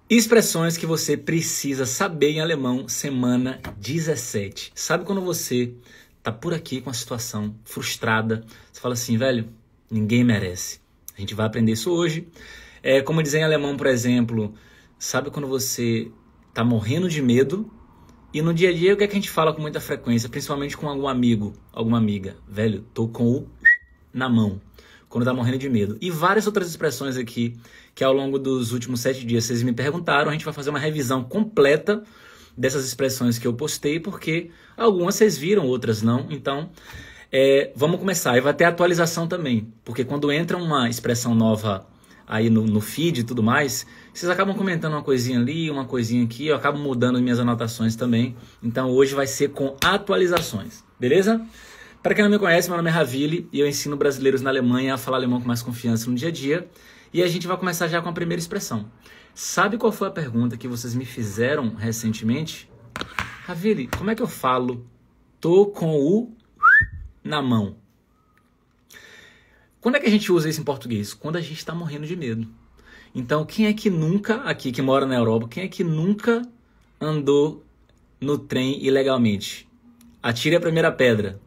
Expressões que você precisa saber em alemão, semana 17. Sabe quando você tá por aqui com a situação frustrada, você fala assim, velho, ninguém merece. A gente vai aprender isso hoje. Como dizer em alemão, por exemplo, sabe quando você tá morrendo de medo e no dia a dia o que é que a gente fala com muita frequência, principalmente com algum amigo, alguma amiga? Velho, tô com o na mão. Quando tá morrendo de medo. E várias outras expressões aqui, que ao longo dos últimos 7 dias vocês me perguntaram, a gente vai fazer uma revisão completa dessas expressões que eu postei, porque algumas vocês viram, outras não. Então, vamos começar. E vai ter atualização também, porque quando entra uma expressão nova aí no feed e tudo mais, vocês acabam comentando uma coisinha ali, uma coisinha aqui, eu acabo mudando minhas anotações também. Então, hoje vai ser com atualizações, beleza? Para quem não me conhece, meu nome é Ravili e eu ensino brasileiros na Alemanha a falar alemão com mais confiança no dia a dia. E a gente vai começar já com a primeira expressão. Sabe qual foi a pergunta que vocês me fizeram recentemente? Ravili, como é que eu falo tô com o na mão? Quando é que a gente usa isso em português? Quando a gente está morrendo de medo. Então, quem é que nunca, aqui que mora na Europa, quem é que nunca andou no trem ilegalmente? Atire a primeira pedra.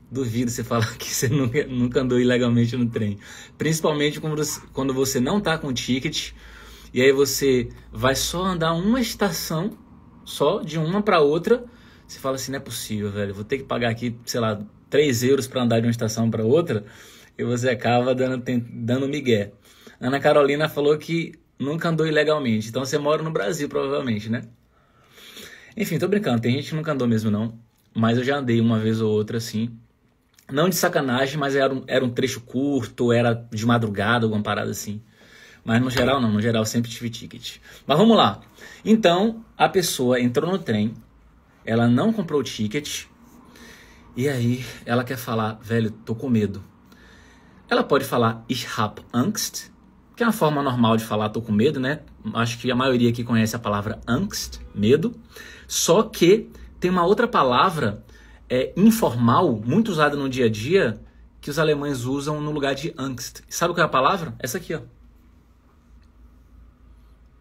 Duvido você falar que você nunca andou ilegalmente no trem. Principalmente quando você não tá com ticket e aí você vai só andar uma estação, só de uma para outra. Você fala assim, não é possível, velho. Vou ter que pagar aqui, sei lá, 3 euros para andar de uma estação para outra. E você acaba dando migué. Ana Carolina falou que nunca andou ilegalmente. Então você mora no Brasil, provavelmente, né? Enfim, tô brincando. Tem gente que nunca andou mesmo, não. Mas eu já andei uma vez ou outra, assim. Não de sacanagem, mas era um trecho curto, era de madrugada, alguma parada assim. Mas no geral não, no geral sempre tive ticket. Mas vamos lá. Então, a pessoa entrou no trem, ela não comprou o ticket, e aí ela quer falar, velho, tô com medo. Ela pode falar ich hab Angst, que é uma forma normal de falar tô com medo, né? Acho que a maioria aqui conhece a palavra Angst, medo. Só que tem uma outra palavra informal, muito usada no dia a dia, que os alemães usam no lugar de Angst. Sabe qual é a palavra? Essa aqui, ó.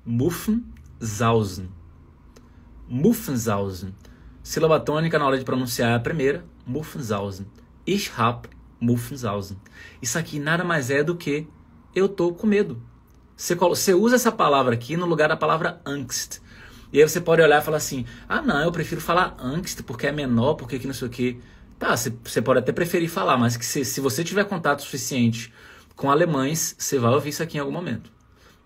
Muffensausen. Muffensausen. Sílaba tônica na hora de pronunciar é a primeira. Muffensausen. Ich hab Muffensausen. Isso aqui nada mais é do que eu tô com medo. Você usa essa palavra aqui no lugar da palavra Angst. E aí você pode olhar e falar assim, ah não, eu prefiro falar Angst porque é menor, porque que não sei o que. Tá, você pode até preferir falar, mas que se você tiver contato suficiente com alemães, você vai ouvir isso aqui em algum momento.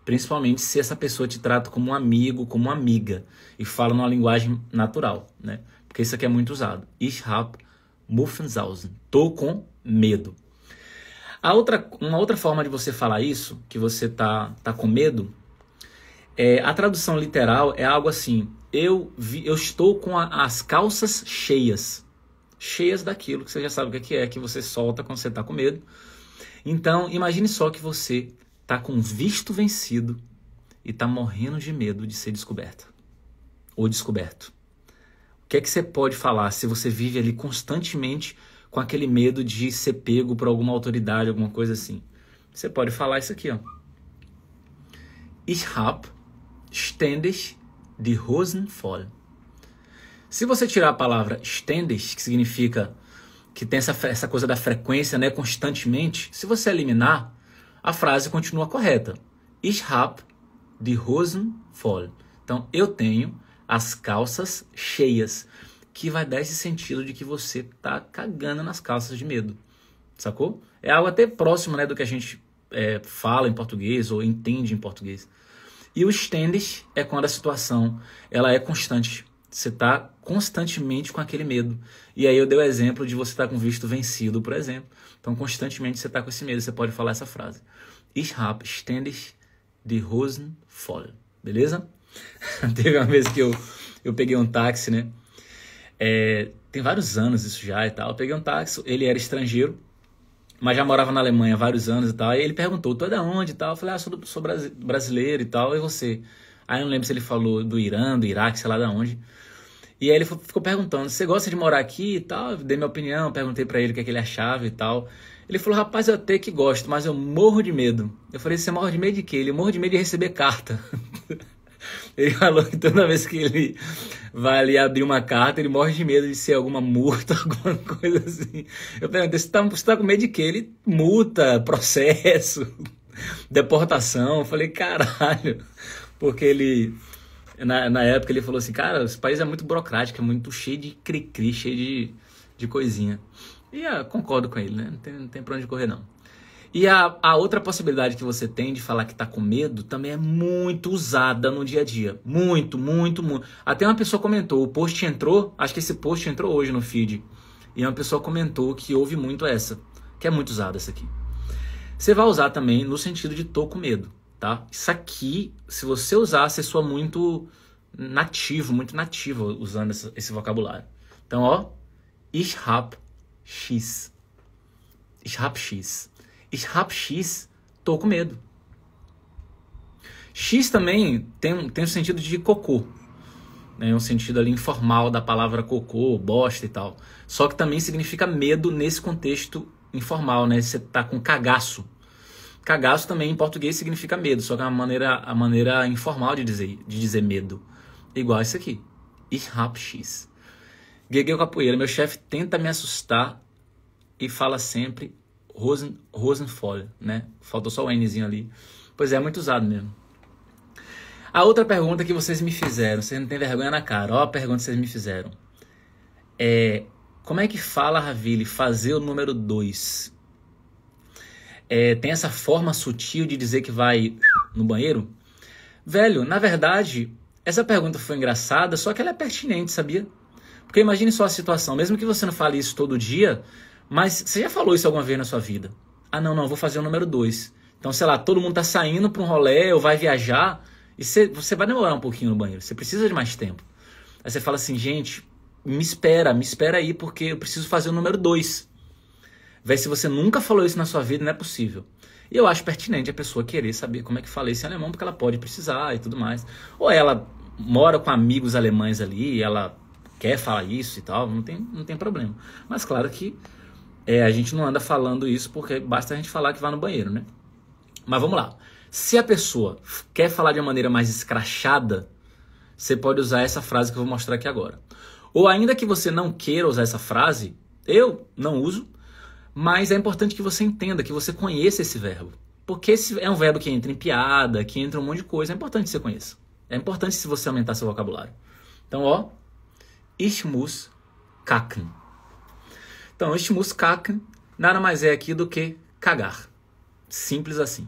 Principalmente se essa pessoa te trata como um amigo, como uma amiga, e fala numa linguagem natural, né? Porque isso aqui é muito usado. Ich hab Muffensausen. Tô com medo. Uma outra forma de você falar isso, que você tá com medo, a tradução literal é algo assim, eu estou com as calças cheias. Cheias daquilo que você já sabe o que é, que você solta quando você está com medo. Então, imagine só que você está com visto vencido e está morrendo de medo de ser descoberta. Ou descoberto. O que é que você pode falar se você vive ali constantemente com aquele medo de ser pego por alguma autoridade, alguma coisa assim? Você pode falar isso aqui, ó. Ich hab ständig die Hosen voll. Se você tirar a palavra ständig, que significa que tem essa coisa da frequência, né, constantemente, se você eliminar, a frase continua correta. Ich hab die Hosen voll. Então, eu tenho as calças cheias, que vai dar esse sentido de que você tá cagando nas calças de medo. Sacou? É algo até próximo, né, do que a gente fala em português ou entende em português. E o ständig é quando a situação ela é constante. Você está constantemente com aquele medo. E aí eu dei o exemplo de você estar com visto vencido, por exemplo. Então, constantemente você está com esse medo. Você pode falar essa frase. Ich hab ständig die Hosen voll. Beleza? Teve uma vez que eu peguei um táxi, né? Tem vários anos isso já e tal. Eu peguei um táxi, ele era estrangeiro, mas já morava na Alemanha há vários anos e tal. E ele perguntou, tu é da onde e tal? Eu falei, sou brasileiro e tal. E você? Aí eu não lembro se ele falou do Irã, do Iraque, sei lá da onde. E aí ele ficou perguntando, você gosta de morar aqui e tal? Eu dei minha opinião, perguntei pra ele o que é que ele achava e tal. Ele falou, rapaz, eu até que gosto, mas eu morro de medo. Eu falei, você morre de medo de quê? Ele morre de medo de receber carta. Ele falou que toda vez que ele vai ali abrir uma carta, ele morre de medo de ser alguma multa, alguma coisa assim. Eu perguntei, você tá com medo de quê? Ele, multa, processo, deportação. Eu falei, caralho. Porque ele, na época, ele falou assim, cara, esse país é muito burocrático, é muito cheio de cri-cri, cheio de coisinha. E concordo com ele, né? Não tem pra onde correr, não. E a outra possibilidade que você tem de falar que tá com medo também é muito usada no dia a dia. Muito, muito, muito. Até uma pessoa comentou, o post entrou, acho que esse post entrou hoje no feed. E uma pessoa comentou que ouve muito essa, que é muito usada essa aqui. Você vai usar também no sentido de tô com medo, tá? Isso aqui, se você usar, você soa muito nativo usando esse vocabulário. Então, ó, ich hab X. Ich hab X. Ich hab X, tô com medo. X também tem um sentido de cocô, né? Um sentido ali informal da palavra cocô, bosta e tal. Só que também significa medo nesse contexto informal, né? Você tá com cagaço. Cagaço também em português significa medo, só que é a maneira informal de dizer medo. Igual isso aqui. Ich hab X. Guegueu Capoeira, meu chefe tenta me assustar e fala sempre Rosenvoll, né? Faltou só o Nzinho ali. Pois é muito usado mesmo. A outra pergunta que vocês me fizeram, vocês não têm vergonha na cara, ó a pergunta que vocês me fizeram. Como é que fala, Ravili, fazer o número 2? Tem essa forma sutil de dizer que vai no banheiro? Velho, na verdade, essa pergunta foi engraçada, só que ela é pertinente, sabia? Porque imagine só a situação, mesmo que você não fale isso todo dia, mas você já falou isso alguma vez na sua vida? Ah, não, vou fazer o número 2. Então, sei lá, todo mundo tá saindo para um rolê ou vai viajar e você vai demorar um pouquinho no banheiro. Você precisa de mais tempo. Aí você fala assim, gente, me espera aí porque eu preciso fazer o número 2. Véi, se você nunca falou isso na sua vida, não é possível. E eu acho pertinente a pessoa querer saber como é que fala isso em alemão, porque ela pode precisar e tudo mais. Ou ela mora com amigos alemães ali e ela quer falar isso e tal, não tem problema. Mas claro que a gente não anda falando isso porque basta a gente falar que vai no banheiro, né? Mas vamos lá. Se a pessoa quer falar de uma maneira mais escrachada, você pode usar essa frase que eu vou mostrar aqui agora. Ou ainda que você não queira usar essa frase, eu não uso, mas é importante que você entenda, que você conheça esse verbo. Porque esse é um verbo que entra em piada, que entra um monte de coisa, é importante que você conheça. É importante se você aumentar seu vocabulário. Então, ó, ich muss kacken. Então, ich muss kacken nada mais é aqui do que cagar. Simples assim.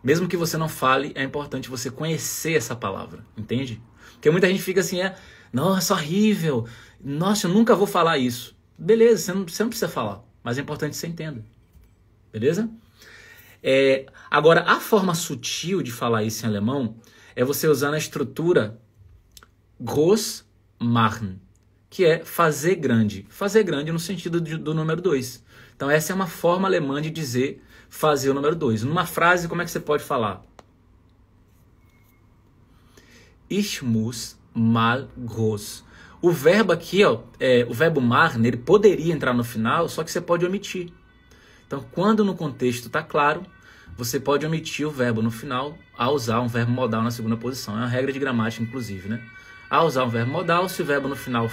Mesmo que você não fale, é importante você conhecer essa palavra, entende? Porque muita gente fica assim, nossa, horrível, nossa, eu nunca vou falar isso. Beleza, você não precisa falar, mas é importante que você entenda. Beleza? Agora, a forma sutil de falar isso em alemão é você usando a estrutura groß machen, que é fazer grande. Fazer grande no sentido do número 2. Então essa é uma forma alemã de dizer fazer o número 2. Numa frase, como é que você pode falar? Ich muss mal groß. O verbo aqui, ó, o verbo machen, ele poderia entrar no final, só que você pode omitir. Então quando no contexto está claro, você pode omitir o verbo no final ao usar um verbo modal na segunda posição. É uma regra de gramática, inclusive, né? Ao usar um verbo modal, se o verbo no final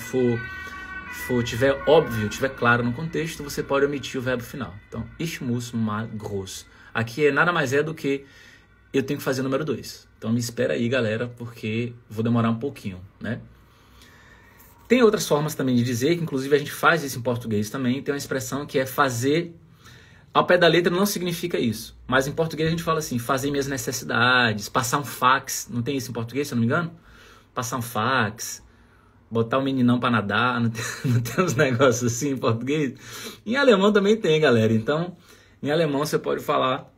tiver óbvio, tiver claro no contexto, você pode omitir o verbo final. Então, ich muss mal groß. Aqui nada mais é do que eu tenho que fazer o número 2. Então me espera aí, galera, porque vou demorar um pouquinho, né? Tem outras formas também de dizer, que inclusive a gente faz isso em português também. Tem uma expressão que é fazer ao pé da letra, não significa isso. Mas em português a gente fala assim, fazer minhas necessidades, passar um fax. Não tem isso em português, se eu não me engano? Passar um fax, botar o meninão para nadar, não tem uns negócios assim em português? Em alemão também tem, galera. Então, em alemão você pode falar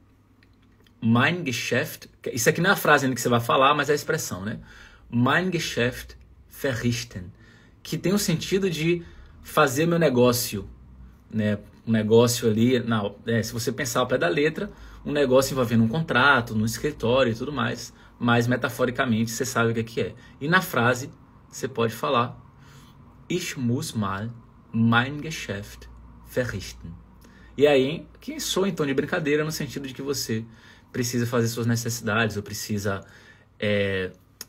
mein Geschäft, isso aqui não é a frase ainda que você vai falar, mas é a expressão, né? Mein Geschäft verrichten, que tem o sentido de fazer meu negócio, né? Um negócio ali, se você pensar ao pé da letra, um negócio envolvendo um contrato, num escritório e tudo mais, mas metaforicamente você sabe o que é. E na frase você pode falar Ich muss mal mein Geschäft verrichten. E aí, que soa em tom de brincadeira no sentido de que você precisa fazer suas necessidades ou precisa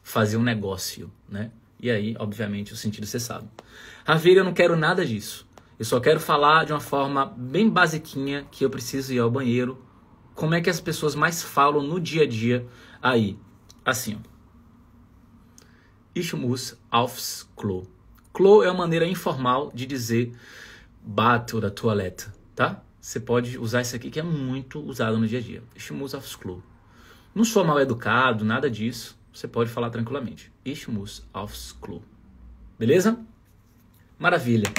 fazer um negócio, né? E aí, obviamente, o sentido você sabe. Ravir, eu não quero nada disso. Eu só quero falar de uma forma bem basiquinha, que eu preciso ir ao banheiro. Como é que as pessoas mais falam no dia a dia aí? Assim, ó. Ich muss aufs Klo. Klo é uma maneira informal de dizer bate oder toilette, tá? Você pode usar isso aqui que é muito usado no dia a dia. Ich muss aufs Klo. Não sou mal educado, nada disso. Você pode falar tranquilamente. Ich muss aufs Klo. Beleza? Maravilha.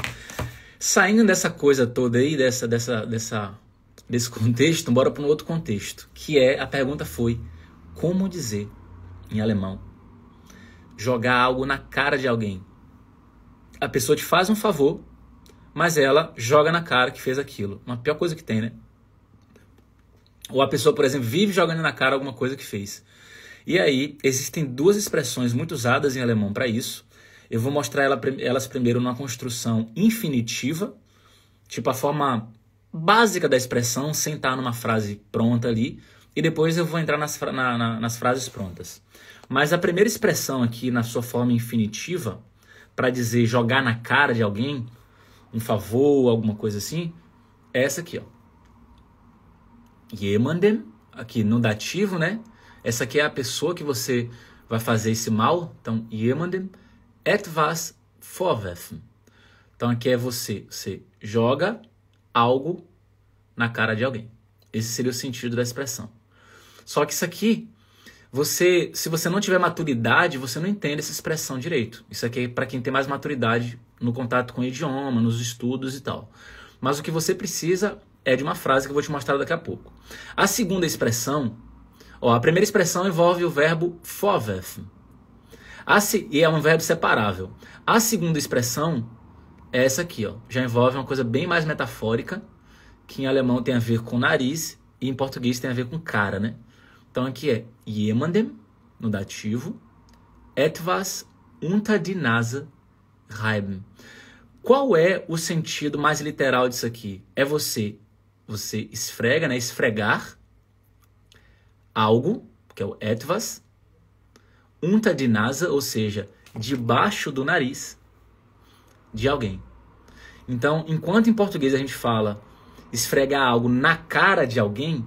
Saindo dessa coisa toda aí, desse contexto, bora para um outro contexto. Que é, a pergunta foi, como dizer em alemão jogar algo na cara de alguém? A pessoa te faz um favor, mas ela joga na cara que fez aquilo. Uma pior coisa que tem, né? Ou a pessoa, por exemplo, vive jogando na cara alguma coisa que fez. E aí, existem duas expressões muito usadas em alemão para isso. Eu vou mostrar elas primeiro numa construção infinitiva, tipo a forma básica da expressão, sem estar numa frase pronta ali. E depois eu vou entrar nas frases prontas. Mas a primeira expressão aqui, na sua forma infinitiva, para dizer jogar na cara de alguém, um favor, alguma coisa assim, é essa aqui, ó. Jemandem, aqui no dativo, né? Essa aqui é a pessoa que você vai fazer esse mal. Então, jemandem etwas vorwerfen. Então, aqui é você joga algo na cara de alguém. Esse seria o sentido da expressão. Só que isso aqui, se você não tiver maturidade, você não entende essa expressão direito. Isso aqui é para quem tem mais maturidade no contato com o idioma, nos estudos e tal. Mas o que você precisa é de uma frase que eu vou te mostrar daqui a pouco. A segunda expressão, a primeira expressão envolve o verbo vorwerfen. E é um verbo separável. A segunda expressão é essa aqui, ó. Já envolve uma coisa bem mais metafórica, que em alemão tem a ver com nariz e em português tem a ver com cara, né? Então aqui é jemandem, no dativo, etwas unter die Nase reiben. Qual é o sentido mais literal disso aqui? É você esfrega, né? Esfregar algo, que é o etwas, unter die Nase, ou seja, debaixo do nariz de alguém. Então, enquanto em português a gente fala esfregar algo na cara de alguém,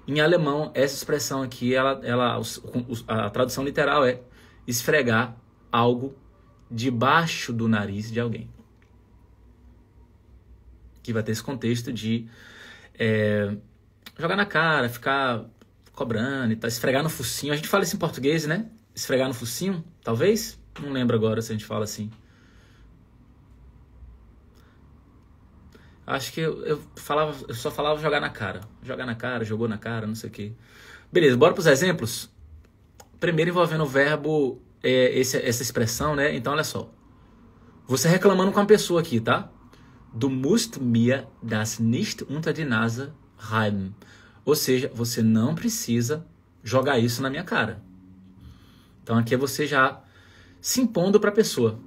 em alemão essa expressão aqui, a tradução literal é esfregar algo debaixo do nariz de alguém. Que vai ter esse contexto de jogar na cara, ficar cobrando e tal, esfregar no focinho. A gente fala isso em português, né? Esfregar no focinho, talvez? Não lembro agora se a gente fala assim. Acho que eu só falava jogar na cara. Jogar na cara, jogou na cara, não sei o quê. Beleza, bora para os exemplos? Primeiro envolvendo o verbo, essa expressão, né? Então, olha só. Você reclamando com a pessoa aqui, tá? Du musst mir das nicht unter die Nase reiben. Ou seja, você não precisa jogar isso na minha cara. Então aqui é você já se impondo para a pessoa.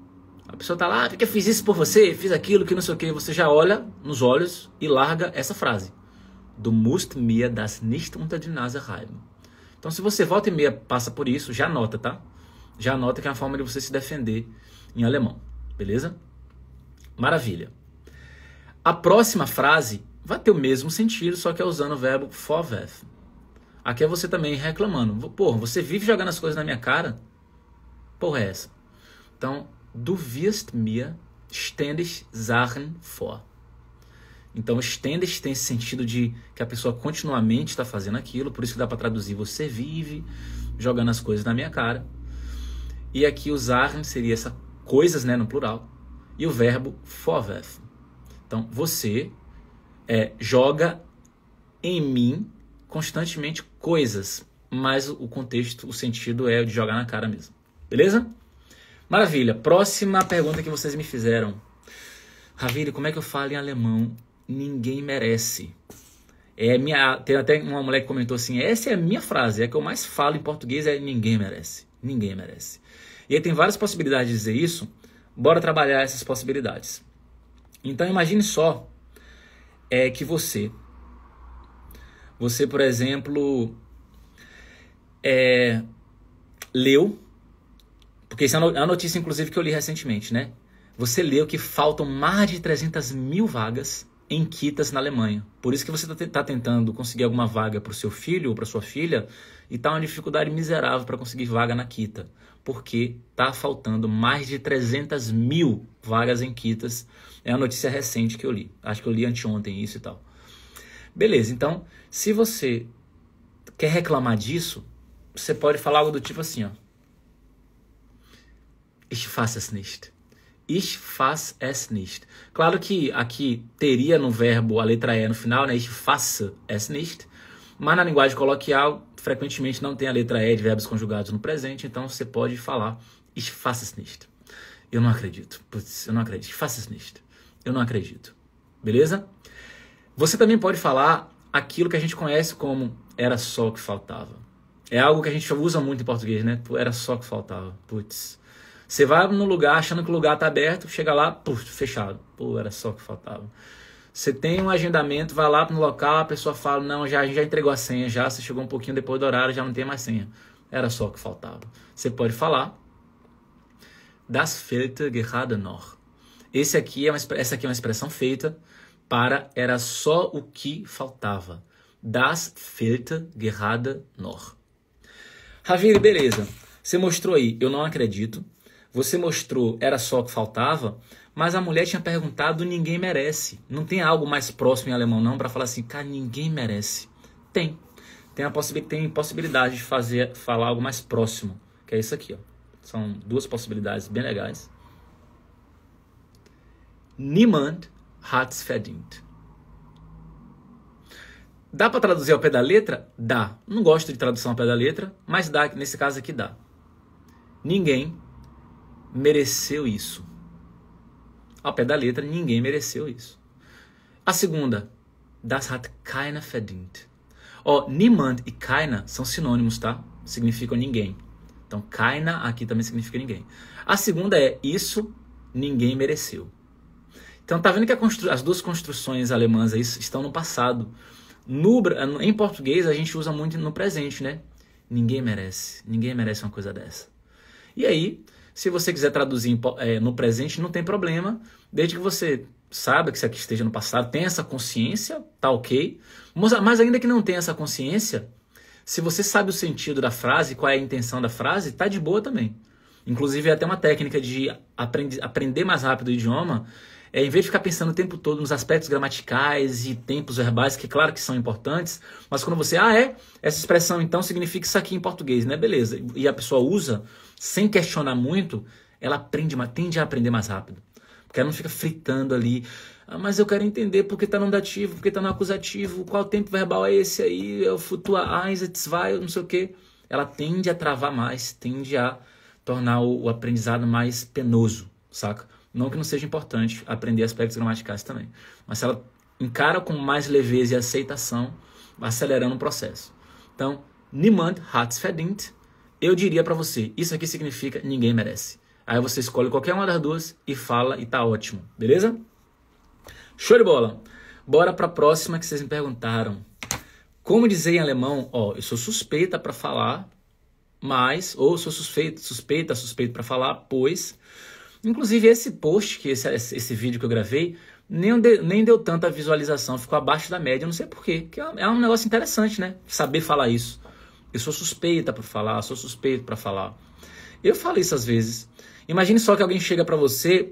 A pessoa tá lá, porque eu fiz isso por você, fiz aquilo, que não sei o que. Você já olha nos olhos e larga essa frase. Du musst mir das nicht unter die Nase reiben. Então se você volta e meia passa por isso, já anota, tá? Já anota que é uma forma de você se defender em alemão. Beleza? Maravilha. A próxima frase vai ter o mesmo sentido, só que é usando o verbo vorwerfen. Aqui é você também reclamando. Porra, você vive jogando as coisas na minha cara? Porra, é essa? Então, du wirst mir ständig Sachen vor. Então, ständig tem esse sentido de que a pessoa continuamente está fazendo aquilo, por isso que dá para traduzir você vive jogando as coisas na minha cara. E aqui o Sachen seria essa coisas, né, no plural. E o verbo vorwerfen. Então, você joga em mim constantemente coisas, mas o contexto, o sentido é de jogar na cara mesmo. Beleza? Maravilha. Próxima pergunta que vocês me fizeram. Raviri, como é que eu falo em alemão? Ninguém merece. Tem até uma mulher que comentou assim, essa é a minha frase, é a que eu mais falo em português, é ninguém merece. Ninguém merece. E aí tem várias possibilidades de dizer isso. Bora trabalhar essas possibilidades. Então imagine só que você, por exemplo, leu Porque isso é a notícia, inclusive, que eu li recentemente, né? Você leu que faltam mais de 300 mil vagas em quitas na Alemanha. Por isso que você está tentando conseguir alguma vaga para o seu filho ou para sua filha e está uma dificuldade miserável para conseguir vaga na quita. Porque está faltando mais de 300 mil vagas em quitas. É uma notícia recente que eu li. Acho que eu li anteontem isso e tal. Beleza, então, se você quer reclamar disso, você pode falar algo do tipo assim, ó. Ich fasse es nicht. Ich fasse es nicht. Claro que aqui teria no verbo a letra E no final, né? Ich fasse es nicht. Mas na linguagem coloquial, frequentemente não tem a letra E de verbos conjugados no presente, então você pode falar Ich fasse es nicht. Eu não acredito. Putz, eu não acredito. Ich fasse es nicht. Eu não acredito. Beleza? Você também pode falar aquilo que a gente conhece como era só o que faltava. É algo que a gente usa muito em português, né? Era só o que faltava. Putz. Você vai no lugar achando que o lugar está aberto, chega lá, puf, fechado. Pô, era só o que faltava. Você tem um agendamento, vai lá no local, a pessoa fala, não, a gente já entregou a senha, já, você chegou um pouquinho depois do horário, já não tem mais senha. Era só o que faltava. Você pode falar, das fehlte gerade noch. Essa aqui é uma expressão feita para era só o que faltava. Das fehlte gerade noch. Raviri, beleza. Você mostrou aí, eu não acredito. Você mostrou, era só o que faltava, mas a mulher tinha perguntado, ninguém merece. Não tem algo mais próximo em alemão não para falar assim, cara, ninguém merece. Tem possibilidade de falar algo mais próximo, que é isso aqui, ó. São duas possibilidades bem legais. Niemand hat's verdient. Dá para traduzir ao pé da letra? Dá. Não gosto de tradução ao pé da letra, mas dá, nesse caso aqui dá. Ninguém mereceu isso. Ao pé da letra, ninguém mereceu isso. A segunda, das hat keiner verdient. Ó, niemand e keiner são sinônimos, tá? Significam ninguém. Então, keiner aqui também significa ninguém. A segunda é isso, ninguém mereceu. Então, tá vendo que as duas construções alemãs aí estão no passado. Em português, a gente usa muito no presente, né? Ninguém merece uma coisa dessa. E aí, se você quiser traduzir no presente, não tem problema, desde que você saiba que isso aqui esteja no passado, tenha essa consciência, tá ok. Mas ainda que não tenha essa consciência, se você sabe o sentido da frase, qual é a intenção da frase, tá de boa também. Inclusive, é até uma técnica de aprender mais rápido o idioma, em vez de ficar pensando o tempo todo nos aspectos gramaticais e tempos verbais, que claro que são importantes, mas quando você, essa expressão então significa isso aqui em português, né? Beleza. E a pessoa usa, sem questionar muito, ela tende a aprender mais rápido. Porque ela não fica fritando ali, mas eu quero entender porque está no dativo, porque está no acusativo, qual tempo verbal é esse aí, é o futur eins, zwei, não sei o quê. Ela tende a travar mais, tende a tornar o aprendizado mais penoso, saca? Não que não seja importante aprender aspectos gramaticais também. Mas se ela encara com mais leveza e aceitação, vai acelerando o processo. Então, niemand hat's verdient. Eu diria para você, isso aqui significa ninguém merece. Aí você escolhe qualquer uma das duas e fala e tá ótimo. Beleza? Show de bola. Bora para a próxima que vocês me perguntaram. Como dizer em alemão, eu sou suspeita para falar, mas, ou sou suspeita para falar, pois... Inclusive esse post, esse vídeo que eu gravei, nem deu tanta visualização, ficou abaixo da média, não sei porquê, que é um negócio interessante, né? Saber falar isso. Eu sou suspeita para falar, sou suspeito para falar. Eu falo isso às vezes. Imagine só que alguém chega para você,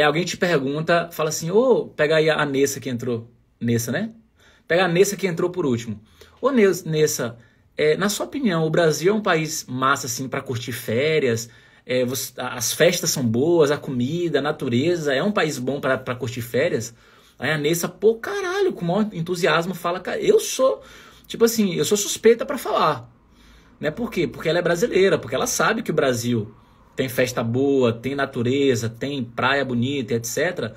alguém te pergunta, fala assim, pega aí a Nessa que entrou, Nessa, né? Pega a Nessa que entrou por último. Nessa, na sua opinião, o Brasil é um país massa assim para curtir férias? As festas são boas, a comida, a natureza, é um país bom para curtir férias? Aí a Nessa, caralho, com o maior entusiasmo fala, cara, eu sou suspeita para falar. Né? Por quê? Porque ela é brasileira, porque ela sabe que o Brasil tem festa boa, tem natureza, tem praia bonita, etc.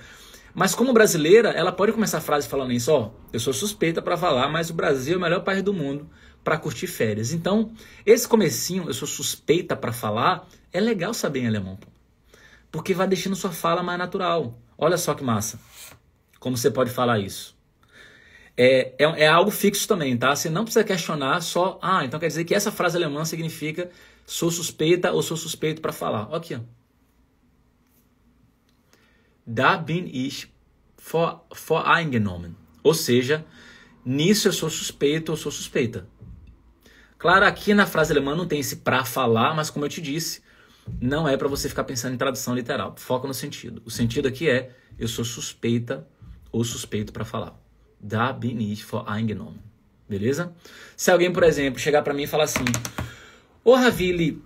Mas como brasileira, ela pode começar a frase falando isso, eu sou suspeita para falar, mas o Brasil é o melhor país do mundo para curtir férias. Então, esse comecinho, eu sou suspeita para falar, é legal saber em alemão. Porque vai deixando sua fala mais natural. Olha só que massa. Como você pode falar isso. É algo fixo também, tá? Você não precisa questionar só, então quer dizer que essa frase alemã significa Sou suspeita ou sou suspeito para falar. Ó aqui, ó. Da bin ich voreingenommen. Ou seja, nisso eu sou suspeito ou sou suspeita. Claro, aqui na frase alemã não tem esse pra falar, mas como eu te disse, não é para você ficar pensando em tradução literal. Foca no sentido. O sentido aqui é eu sou suspeita ou suspeito para falar. Da bin ich voreingenommen. Beleza? Se alguém, por exemplo, chegar para mim e falar assim: ô Ravili,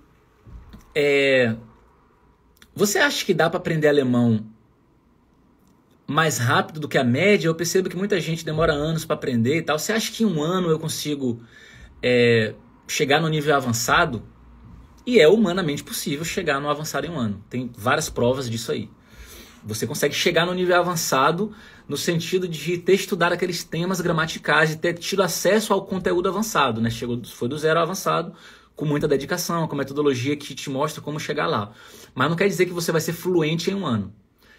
você acha que dá para aprender alemão mais rápido do que a média? Eu percebo que muita gente demora anos para aprender e tal. Você acha que em um ano eu consigo chegar no nível avançado? E é humanamente possível chegar no avançado em um ano. Tem várias provas disso aí. Você consegue chegar no nível avançado no sentido de ter estudado aqueles temas gramaticais e ter tido acesso ao conteúdo avançado, né? Foi do zero ao avançado, com muita dedicação, com metodologia que te mostra como chegar lá. Mas não quer dizer que você vai ser fluente em um ano.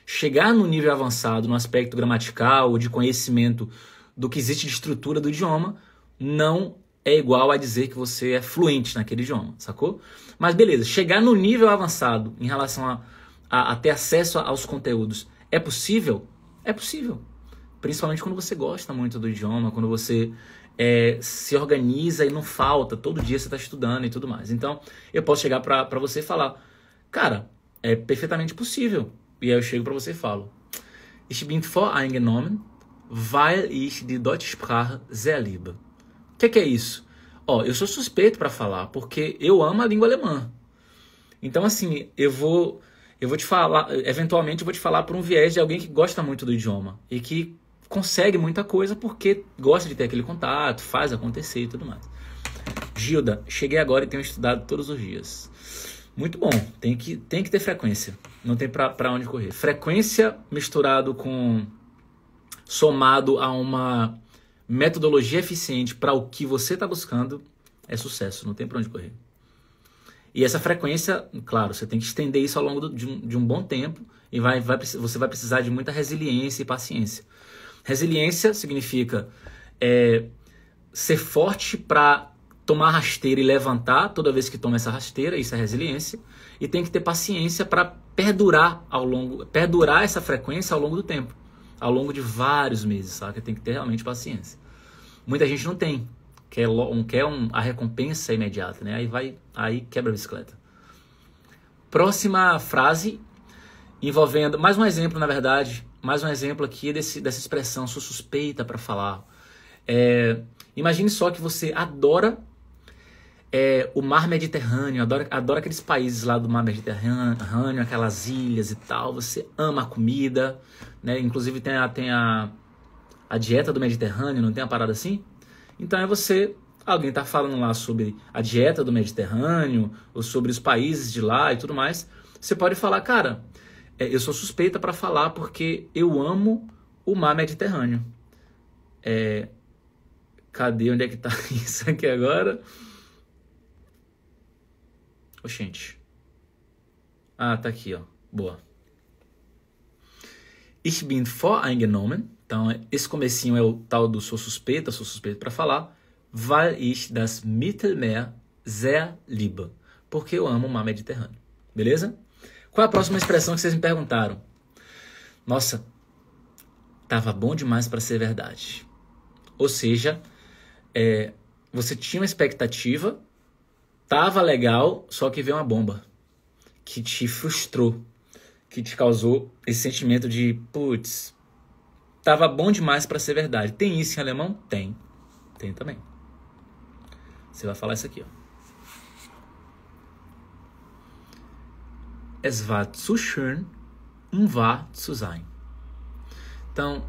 Chegar no nível avançado, no aspecto gramatical ou de conhecimento do que existe de estrutura do idioma, não é igual a dizer que você é fluente naquele idioma, sacou? Mas beleza, chegar no nível avançado em relação a ter acesso aos conteúdos é possível? É possível. Principalmente quando você gosta muito do idioma, quando você se organiza e não falta, todo dia você está estudando e tudo mais. Então, eu posso chegar para você e falar: cara, é perfeitamente possível. E aí eu chego para você e falo: Ich bin voreingenommen, weil ich die Deutsche Sprache sehr liebe. O que é isso? Eu sou suspeito para falar, porque eu amo a língua alemã. Então, assim, eu vou te falar, eventualmente eu vou te falar por um viés de alguém que gosta muito do idioma e que consegue muita coisa porque gosta de ter aquele contato, faz acontecer e tudo mais. Gilda, cheguei agora e tenho estudado todos os dias. Muito bom, tem que ter frequência, não tem para onde correr. Frequência somado a uma metodologia eficiente para o que você está buscando é sucesso, não tem para onde correr. E essa frequência, claro, você tem que estender isso ao longo de um bom tempo e você vai precisar de muita resiliência e paciência. Resiliência significa ser forte para tomar rasteira e levantar toda vez que toma essa rasteira, isso é resiliência. E tem que ter paciência para perdurar essa frequência ao longo do tempo, ao longo de vários meses, sabe? Tem que ter realmente paciência. Muita gente não tem, quer a recompensa imediata, né? Aí quebra a bicicleta. Próxima frase, envolvendo, mais um exemplo, na verdade, mais um exemplo aqui dessa expressão, sou suspeita para falar. Imagine só que você adora o mar Mediterrâneo, adora aqueles países lá do mar Mediterrâneo, aquelas ilhas e tal, você ama a comida, né? Inclusive tem a dieta do Mediterrâneo, não tem uma parada assim? Então alguém está falando lá sobre a dieta do Mediterrâneo, ou sobre os países de lá e tudo mais, você pode falar: cara, eu sou suspeita para falar porque eu amo o mar Mediterrâneo. Cadê? Onde é que tá isso aqui agora? Oxente. Ah, tá aqui, ó. Boa. Ich bin voreingenommen. Então, esse comecinho é o tal do sou suspeito para falar. Weil ich das Mittelmeer sehr liebe. Porque eu amo o mar Mediterrâneo. Beleza? Qual é a próxima expressão que vocês me perguntaram? Nossa, tava bom demais para ser verdade. Ou seja, você tinha uma expectativa, tava legal, só que veio uma bomba que te frustrou, que te causou esse sentimento de putz, tava bom demais para ser verdade. Tem isso em alemão? Tem também. Você vai falar isso aqui, ó. Es war zu schön, wahr zu sein. Então,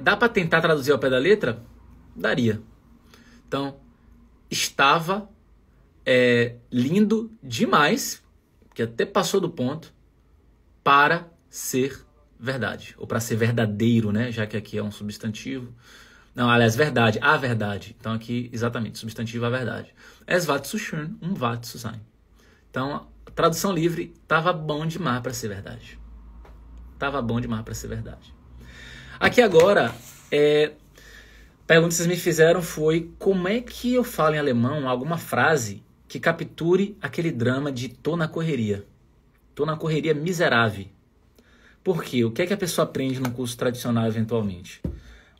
dá para tentar traduzir ao pé da letra? Daria. Então, estava lindo demais, que até passou do ponto, para ser verdade. Ou para ser verdadeiro, né? Já que aqui é um substantivo. Não, aliás, verdade, a verdade. Então aqui, exatamente, substantivo a verdade. Es war zu schön, wahr zu sein. Então, tradução livre, tava bom demais para ser verdade. Tava bom demais para ser verdade. Aqui agora, a pergunta que vocês me fizeram foi: como é que eu falo em alemão alguma frase que capture aquele drama de tô na correria. Tô na correria miserável. Por quê? O que é que a pessoa aprende no curso tradicional eventualmente?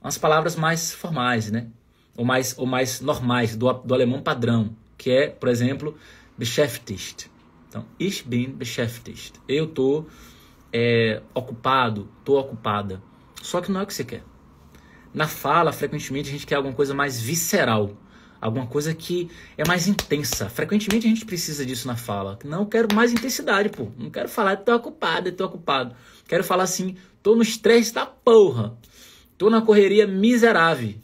Umas palavras mais formais, né? Ou mais normais, do alemão padrão, que é, por exemplo, beschäftigt. Então, ich bin beschäftigt. Eu tô ocupado, tô ocupada. Só que não é o que você quer. Na fala, frequentemente, a gente quer alguma coisa mais visceral. Alguma coisa que é mais intensa. Frequentemente a gente precisa disso na fala. Não, eu quero mais intensidade, pô. Não quero falar, tô ocupado. Quero falar assim, tô no estresse da porra. Tô na correria miserável.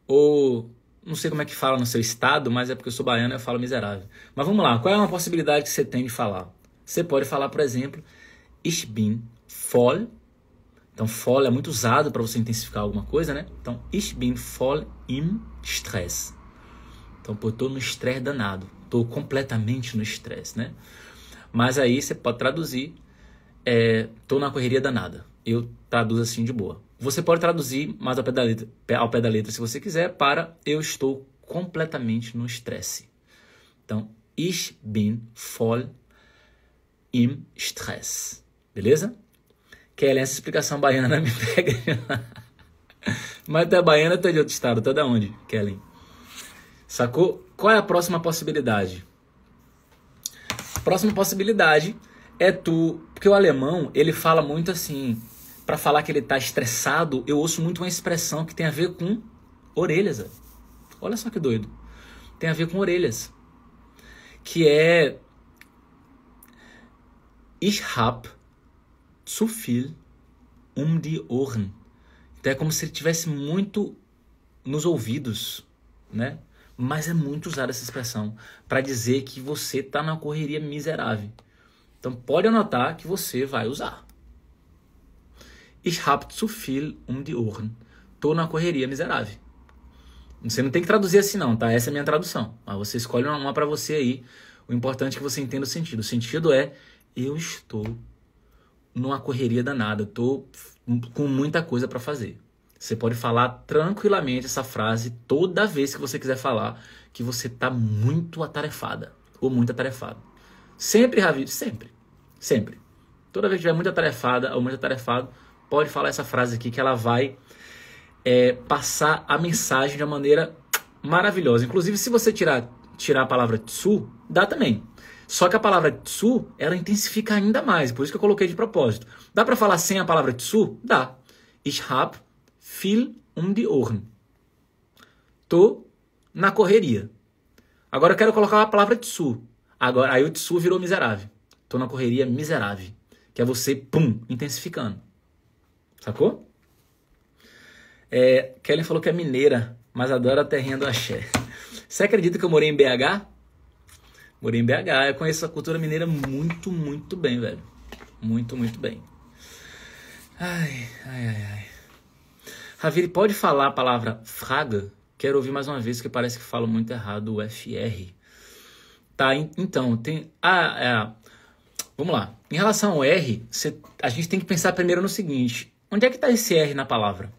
Ou, não sei como é que fala no seu estado, mas é porque eu sou baiano e eu falo miserável. Mas vamos lá, qual é uma possibilidade que você tem de falar? Você pode falar, por exemplo, ich bin voll. Então, voll é muito usado para você intensificar alguma coisa, né? Então, ich bin voll im Stress. Então, pô, eu tô no estresse danado. Tô completamente no estresse, né? Mas aí você pode traduzir, tô na correria danada. Eu traduzo assim de boa. Você pode traduzir mais ao pé da letra, se você quiser, para eu estou completamente no estresse. Então, ich bin voll im Stress. Beleza? Kellen, essa explicação baiana me pega. Mas tu é baiana ou tu é de outro estado? Tu é da onde, Kellen? Sacou? Qual é a próxima possibilidade? A próxima possibilidade é porque o alemão, ele fala muito assim, para falar que ele tá estressado, eu ouço muito uma expressão que tem a ver com orelhas. Véio. Olha só que doido. Tem a ver com orelhas. Que é Ich hab zu viel die Ohren. Então é como se ele tivesse muito nos ouvidos, né? Mas é muito usada essa expressão para dizer que você está na correria miserável. Então pode anotar que você vai usar. Ich hab zu viel die Ohren. Tô na correria miserável. Você não tem que traduzir assim não, tá? Essa é a minha tradução. Mas você escolhe uma para você aí. O importante é que você entenda o sentido. O sentido é, eu estou numa correria danada, eu tô com muita coisa para fazer. Você pode falar tranquilamente essa frase toda vez que você quiser falar que você tá muito atarefada ou muito atarefado. Sempre, Ravi, sempre. Toda vez que estiver muito atarefada ou muito atarefado, pode falar essa frase aqui que ela vai passar a mensagem de uma maneira maravilhosa. Inclusive, se você tirar a palavra zu, dá também. Só que a palavra zu, ela intensifica ainda mais. Por isso que eu coloquei de propósito. Dá para falar sem a palavra zu? Dá. Ich hab viel die Ohren. Tô na correria. Agora eu quero colocar a palavra zu. Agora, aí o zu virou miserável. Tô na correria miserável. Que é você, intensificando. Sacou? Kellen falou que é mineira, mas adora a terrinha do axé. Você acredita que eu morei em BH? Morei em BH, eu conheço a cultura mineira muito, muito bem, velho. Muito, muito bem. Ai. Raviri, pode falar a palavra Frage? Quero ouvir mais uma vez, que parece que falo muito errado o FR. Tá, então, tem... Vamos lá. Em relação ao R, a gente tem que pensar primeiro no seguinte. Onde é que está esse R na palavra?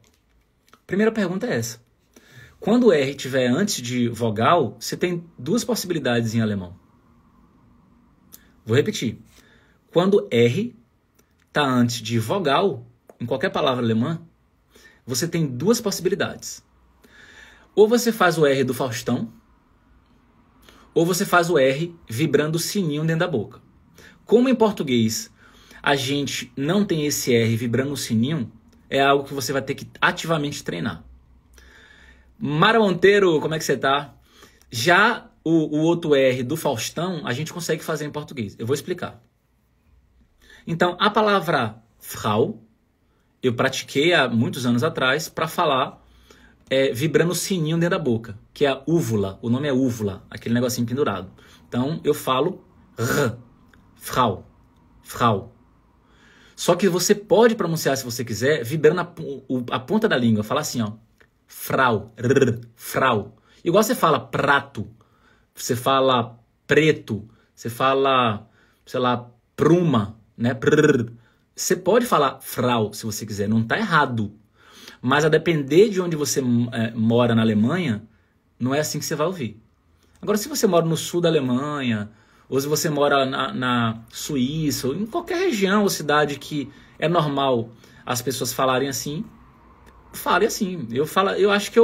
Primeira pergunta é essa. Quando o R estiver antes de vogal, você tem duas possibilidades em alemão. Vou repetir. Quando R está antes de vogal, em qualquer palavra alemã, você tem duas possibilidades. Ou você faz o R do Faustão, ou você faz o R vibrando o sininho dentro da boca. Como em português a gente não tem esse R vibrando o sininho, é algo que você vai ter que ativamente treinar. Mara Monteiro, como é que você tá? Já o outro R do Faustão, a gente consegue fazer em português. Eu vou explicar. Então, a palavra Frau, eu pratiquei há muitos anos atrás para falar vibrando o sininho dentro da boca, que é a úvula. O nome é úvula, aquele negocinho pendurado. Então, eu falo R, Frau. Só que você pode pronunciar, se você quiser, vibrando a ponta da língua. Falar assim, ó. Frau. Igual você fala prato. Você fala preto. Você fala, sei lá, pruma. Né? Você pode falar Frau, se você quiser. Não está errado. Mas a depender de onde você mora na Alemanha, não é assim que você vai ouvir. Agora, se você mora no sul da Alemanha, ou se você mora na Suíça, ou em qualquer região ou cidade que é normal as pessoas falarem assim, fale assim. Eu acho que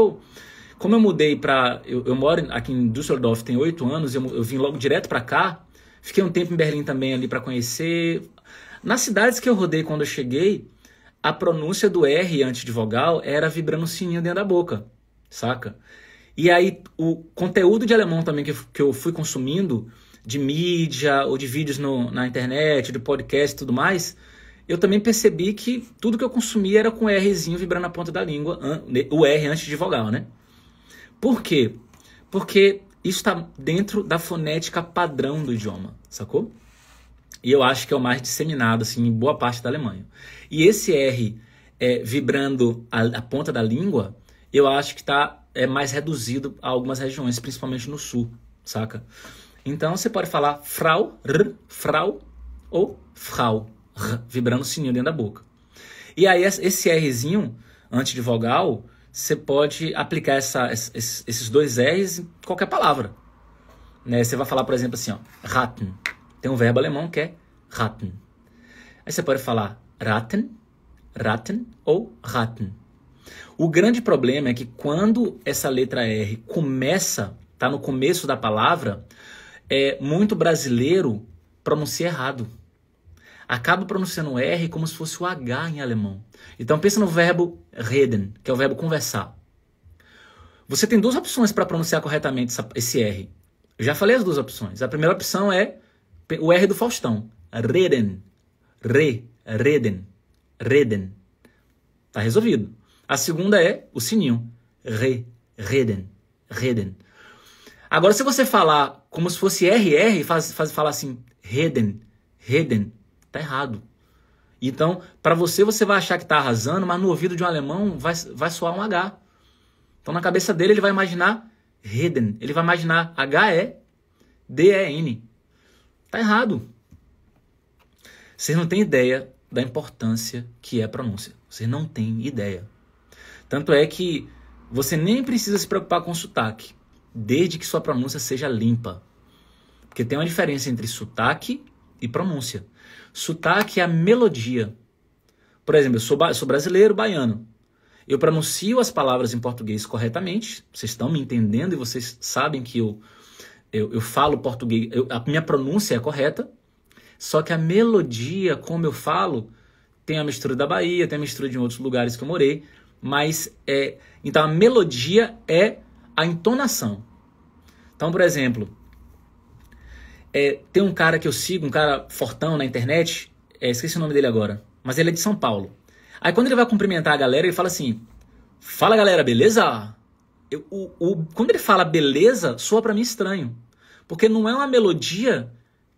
como eu mudei eu moro aqui em Düsseldorf tem 8 anos, eu vim logo direto para cá, fiquei um tempo em Berlim também ali para conhecer. Nas cidades que eu rodei quando eu cheguei, a pronúncia do R antes de vogal era vibrando o sininho dentro da boca, saca? E aí o conteúdo de alemão também que eu fui consumindo, de mídia ou de vídeos na internet, de podcast e tudo mais, eu também percebi que tudo que eu consumia era com o Rzinho vibrando na ponta da língua, o R antes de vogal, né? Por quê? Porque isso está dentro da fonética padrão do idioma, sacou? E eu acho que é o mais disseminado assim, em boa parte da Alemanha. E esse R vibrando a ponta da língua, eu acho que é mais reduzido a algumas regiões, principalmente no sul, saca? Então você pode falar Frau, Frau ou Frau, vibrando o sininho dentro da boca. E aí esse Rzinho, antes de vogal, você pode aplicar esses dois R's em qualquer palavra. Né? Você vai falar, por exemplo, assim, ó, raten. Tem um verbo alemão que é raten. Aí você pode falar raten, raten ou raten. O grande problema é que quando essa letra R tá no começo da palavra, muito brasileiro pronuncia errado. Acaba pronunciando o R como se fosse o H em alemão. Então pensa no verbo reden, que é o verbo conversar. Você tem duas opções para pronunciar corretamente esse R. Eu já falei as duas opções. A primeira opção é o R do Faustão. Reden. Reden. Reden. Tá resolvido. A segunda é o sininho. Reden. Reden. Agora, se você falar como se fosse RR, falar assim, reden, tá errado. Então, para você vai achar que tá arrasando, mas no ouvido de um alemão vai soar um H. Então, na cabeça dele, ele vai imaginar reden. Ele vai imaginar H-E-D-E-N. Tá errado. Vocês não têm ideia da importância que é a pronúncia. Vocês não têm ideia. Tanto é que você nem precisa se preocupar com o sotaque, desde que sua pronúncia seja limpa. Porque tem uma diferença entre sotaque e pronúncia. Sotaque é a melodia. Por exemplo, eu sou brasileiro, baiano. Eu pronuncio as palavras em português corretamente. Vocês estão me entendendo e vocês sabem que eu falo português. A minha pronúncia é correta. Só que a melodia, como eu falo, tem a mistura da Bahia, tem a mistura de outros lugares que eu morei. Mas, então a melodia é a entonação. Então, por exemplo, tem um cara que eu sigo, um cara fortão na internet, esqueci o nome dele agora, mas ele é de São Paulo. Aí quando ele vai cumprimentar a galera, ele fala assim, fala galera, beleza? Quando ele fala beleza, soa pra mim estranho, porque não é uma melodia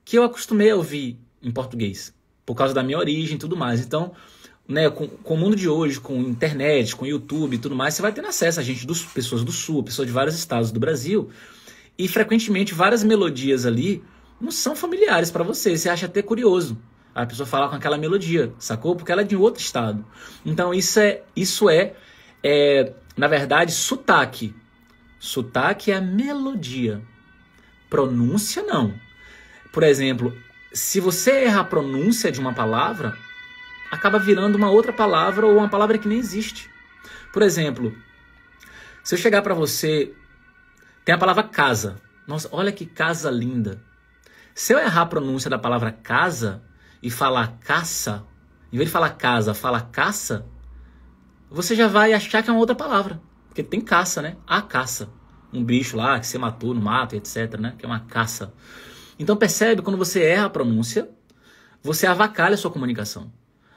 que eu acostumei a ouvir em português, por causa da minha origem e tudo mais. Então, né, com o mundo de hoje, com internet, com YouTube e tudo mais, você vai ter acesso a pessoas do Sul, pessoas de vários estados do Brasil, e frequentemente várias melodias ali não são familiares para você. Você acha até curioso a pessoa falar com aquela melodia, sacou? Porque ela é de outro estado. Então isso é na verdade, sotaque. Sotaque é a melodia. Pronúncia, não. Por exemplo, se você errar a pronúncia de uma palavra, acaba virando uma outra palavra ou uma palavra que nem existe. Por exemplo, se eu chegar para você, tem a palavra casa. Nossa, olha que casa linda. Se eu errar a pronúncia da palavra casa e falar caça, em vez de falar casa, falar caça, você já vai achar que é uma outra palavra. Porque tem caça, né? A caça. Um bicho lá que você matou no mato, etc, né? Que é uma caça. Então percebe, quando você erra a pronúncia, você avacalha a sua comunicação.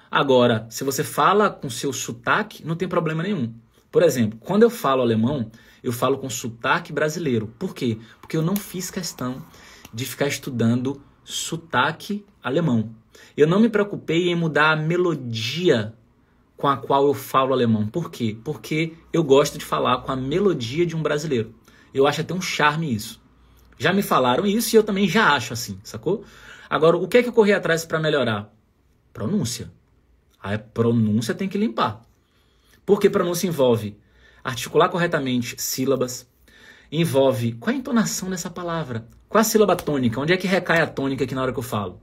Agora, se você fala com seu sotaque, não tem problema nenhum. Por exemplo, quando eu falo alemão, eu falo com sotaque brasileiro. Por quê? Porque eu não fiz questão de ficar estudando sotaque alemão. Eu não me preocupei em mudar a melodia com a qual eu falo alemão. Por quê? Porque eu gosto de falar com a melodia de um brasileiro. Eu acho até um charme isso. Já me falaram isso e eu também já acho assim, sacou? Agora, o que é que eu corri atrás para melhorar? Pronúncia. A pronúncia tem que limpar. Porque pronúncia envolve articular corretamente sílabas, envolve qual é a entonação dessa palavra, qual a sílaba tônica, onde é que recai a tônica aqui na hora que eu falo.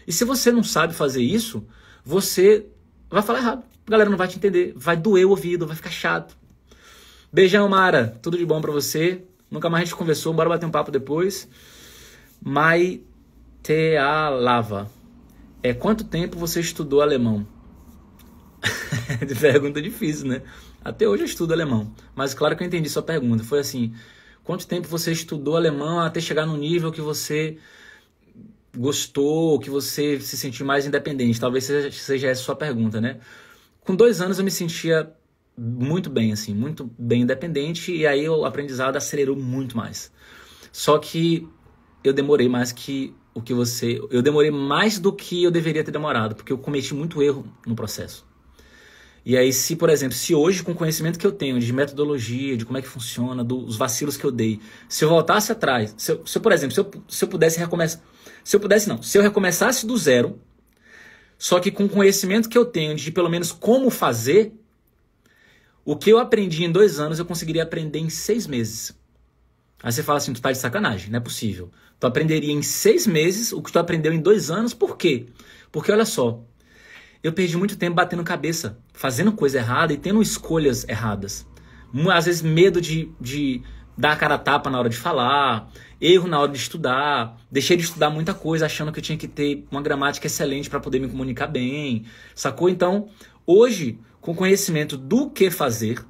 E se você não sabe fazer isso, você vai falar errado. A galera não vai te entender, vai doer o ouvido, vai ficar chato. Beijão, Mara. Tudo de bom pra você. Nunca mais a gente conversou, bora bater um papo depois. Mai Tealava. Quanto tempo você estudou alemão? Pergunta difícil, né? Até hoje eu estudo alemão. Mas claro que eu entendi sua pergunta. Foi assim, quanto tempo você estudou alemão até chegar no nível que você gostou, que você se sentiu mais independente? Talvez seja essa a sua pergunta, né? Com 2 anos eu me sentia muito bem, assim, muito bem independente, e aí o aprendizado acelerou muito mais. Só que eu demorei mais eu demorei mais do que eu deveria ter demorado, porque eu cometi muito erro no processo. E aí, por exemplo, se hoje, com o conhecimento que eu tenho de metodologia, de como é que funciona, dos vacilos que eu dei, se eu voltasse atrás, se eu pudesse recomeçar, se eu recomeçasse do zero, só que com o conhecimento que eu tenho de pelo menos como fazer, o que eu aprendi em 2 anos, eu conseguiria aprender em 6 meses. Aí você fala assim, tu tá de sacanagem, não é possível. Tu aprenderia em 6 meses o que tu aprendeu em 2 anos, por quê? Porque olha só, eu perdi muito tempo batendo cabeça, fazendo coisa errada e tendo escolhas erradas. Às vezes medo de dar a cara a tapa na hora de falar, erro na hora de estudar, deixei de estudar muita coisa achando que eu tinha que ter uma gramática excelente para poder me comunicar bem, sacou? Então, hoje, com conhecimento do que fazer,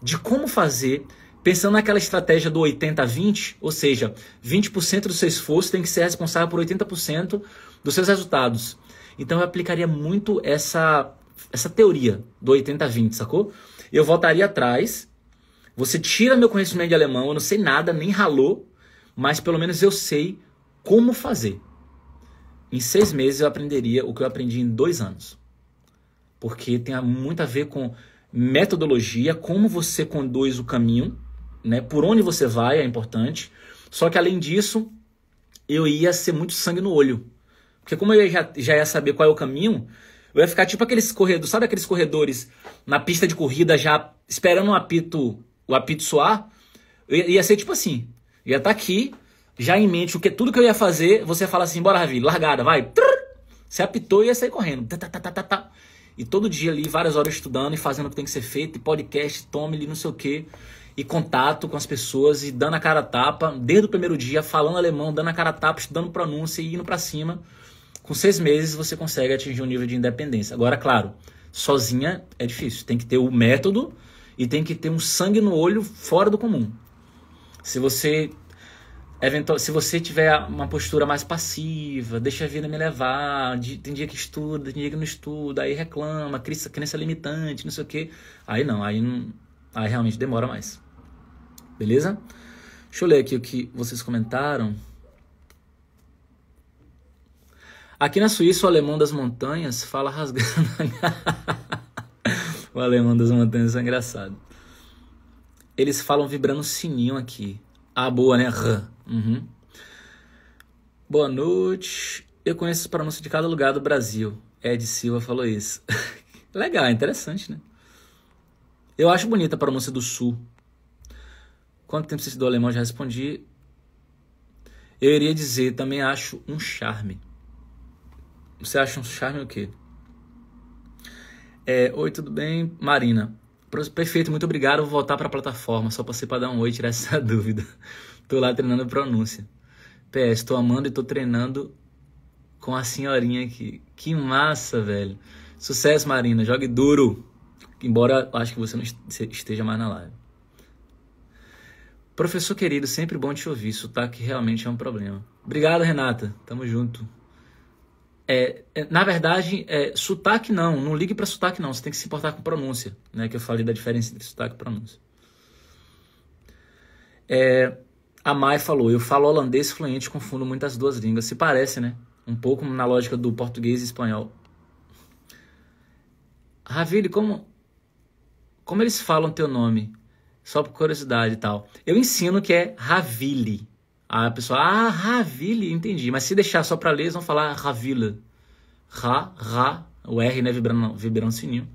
de como fazer, pensando naquela estratégia do 80-20, ou seja, 20% do seu esforço tem que ser responsável por 80% dos seus resultados. Então eu aplicaria muito essa teoria do 80-20, sacou? Eu voltaria atrás, você tira meu conhecimento de alemão, eu não sei nada, nem ralou, mas pelo menos eu sei como fazer. Em 6 meses eu aprenderia o que eu aprendi em 2 anos. Porque tem muito a ver com metodologia, como você conduz o caminho, né? Por onde você vai é importante. Só que além disso, eu ia ser muito sangue no olho. Porque como eu já ia saber qual é o caminho, eu ia ficar tipo aqueles corredores, sabe aqueles corredores na pista de corrida já esperando o apito soar? Eu ia ser tipo assim, eu ia estar aqui, já em mente tudo que eu ia fazer, você fala assim, bora Ravi, largada, vai. Você apitou e ia sair correndo. E todo dia ali, várias horas estudando e fazendo o que tem que ser feito, e podcast, tome, não sei o quê, e contato com as pessoas, e dando a cara a tapa, desde o primeiro dia, falando alemão, dando a cara a tapa, estudando pronúncia e indo pra cima. Com 6 meses você consegue atingir um nível de independência. Agora, claro, sozinha é difícil. Tem que ter o método e tem que ter um sangue no olho fora do comum. Se você tiver uma postura mais passiva, deixa a vida me levar, tem dia que estuda, tem dia que não estuda, aí reclama, crença limitante, não sei o quê. Aí realmente demora mais. Beleza? Deixa eu ler aqui o que vocês comentaram. Aqui na Suíça, o alemão das montanhas fala rasgando. O alemão das montanhas é engraçado. Eles falam vibrando sininho aqui. Ah, boa, né? Uhum. Boa noite. Eu conheço as pronúncias de cada lugar do Brasil. Ed Silva falou isso. Legal, interessante, né? Eu acho bonita a pronúncia do Sul. Quanto tempo você estudou alemão? Já respondi. Eu iria dizer, também acho um charme. Você acha um charme o quê? Oi, tudo bem? Marina. Perfeito, muito obrigado. Vou voltar para a plataforma. Só passei para dar um oi e tirar essa dúvida. Tô lá treinando pronúncia. PS, tô amando e tô treinando com a senhorinha aqui. Que massa, velho. Sucesso, Marina. Jogue duro. Embora eu acho que você não esteja mais na live. Professor querido, sempre bom te ouvir. Sotaque realmente é um problema. Obrigado, Renata. Tamo junto. Na verdade, sotaque não ligue para sotaque não, você tem que se importar com pronúncia, né? Que eu falei da diferença entre sotaque e pronúncia. A Mai falou, eu falo holandês fluente, confundo muito as duas línguas, se parece, né? Um pouco na lógica do português e espanhol. Ravili, como eles falam teu nome? Só por curiosidade e tal. Eu ensino que é Ravili. Aí a pessoa, Ravili, entendi. Mas se deixar só pra ler, eles vão falar Ravila. O R, né, vibrando sininho.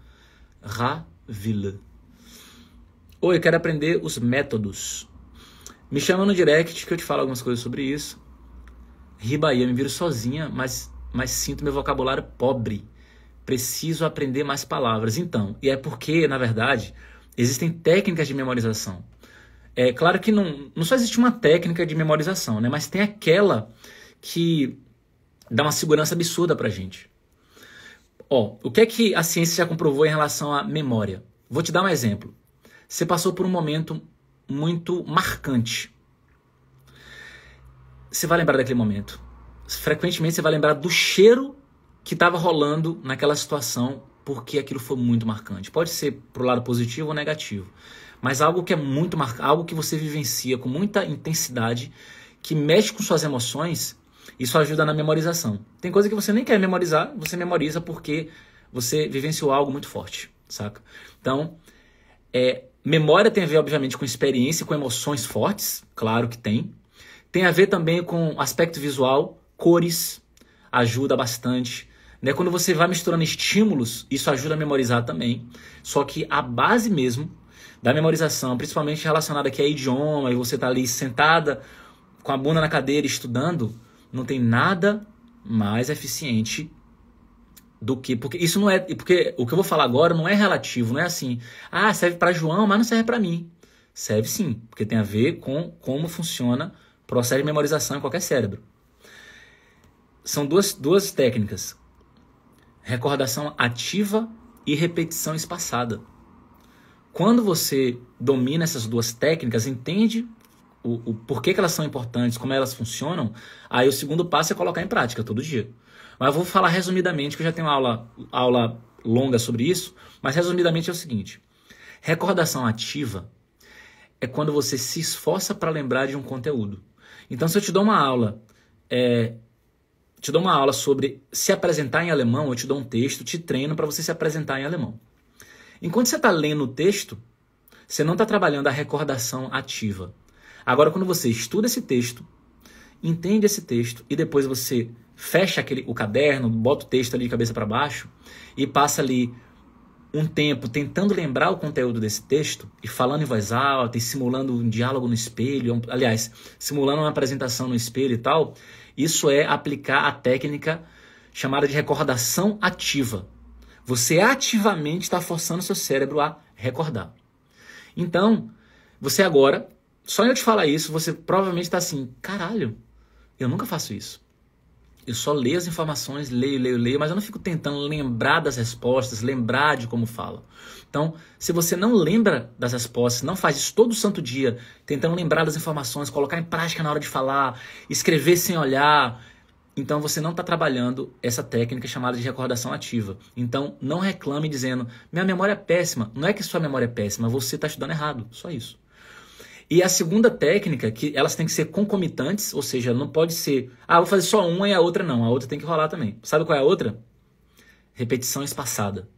Ravila. Oi, eu quero aprender os métodos. Me chama no direct que eu te falo algumas coisas sobre isso. Bahia, me viro sozinha, mas sinto meu vocabulário pobre. Preciso aprender mais palavras. Então, e é porque, na verdade, existem técnicas de memorização. É claro que não só existe uma técnica de memorização, né? Mas tem aquela que dá uma segurança absurda pra gente. O que é que a ciência já comprovou em relação à memória? Vou te dar um exemplo. Você passou por um momento muito marcante. Você vai lembrar daquele momento. Frequentemente você vai lembrar do cheiro que estava rolando naquela situação, porque aquilo foi muito marcante. Pode ser pro lado positivo ou negativo, mas algo que é muito marcante, algo que você vivencia com muita intensidade, que mexe com suas emoções, isso ajuda na memorização. Tem coisa que você nem quer memorizar, você memoriza porque você vivenciou algo muito forte, saca? Então, memória tem a ver, obviamente, com experiência, com emoções fortes, claro que tem. Tem a ver também com aspecto visual, cores, ajuda bastante. Né? Quando você vai misturando estímulos, isso ajuda a memorizar também. Só que a base mesmo da memorização, principalmente relacionada aqui a idioma, e você tá ali sentada com a bunda na cadeira estudando, não tem nada mais eficiente do que... Porque isso não é... Porque o que eu vou falar agora não é relativo, não é assim, serve para João, mas não serve para mim. Serve sim, porque tem a ver com como funciona o processo de memorização em qualquer cérebro. São duas técnicas. Recordação ativa e repetição espaçada. Quando você domina essas duas técnicas, entende o porquê que elas são importantes, como elas funcionam, aí o segundo passo é colocar em prática todo dia. Mas eu vou falar resumidamente, que eu já tenho aula longa sobre isso, mas resumidamente é o seguinte. Recordação ativa é quando você se esforça para lembrar de um conteúdo. Então, se eu te dou uma aula... te dou uma aula sobre se apresentar em alemão, eu te dou um texto, te treino para você se apresentar em alemão. Enquanto você está lendo o texto, você não está trabalhando a recordação ativa. Agora, quando você estuda esse texto, entende esse texto e depois você fecha o caderno, bota o texto ali de cabeça para baixo e passa ali um tempo tentando lembrar o conteúdo desse texto e falando em voz alta e simulando um diálogo no espelho, aliás, simulando uma apresentação no espelho e tal, isso é aplicar a técnica chamada de recordação ativa. Você ativamente está forçando seu cérebro a recordar. Então, você agora, só em eu te falar isso, você provavelmente está assim, caralho, eu nunca faço isso. Eu só leio as informações, leio, mas eu não fico tentando lembrar das respostas, lembrar de como fala. Então, se você não lembra das respostas, não faz isso todo santo dia, tentando lembrar das informações, colocar em prática na hora de falar, escrever sem olhar, então você não está trabalhando essa técnica chamada de recordação ativa. Então, não reclame dizendo, minha memória é péssima. Não é que sua memória é péssima, você está estudando errado, só isso. E a segunda técnica, que elas têm que ser concomitantes, ou seja, não pode ser, vou fazer só uma e a outra não, a outra tem que rolar também. Sabe qual é a outra? Repetição espaçada.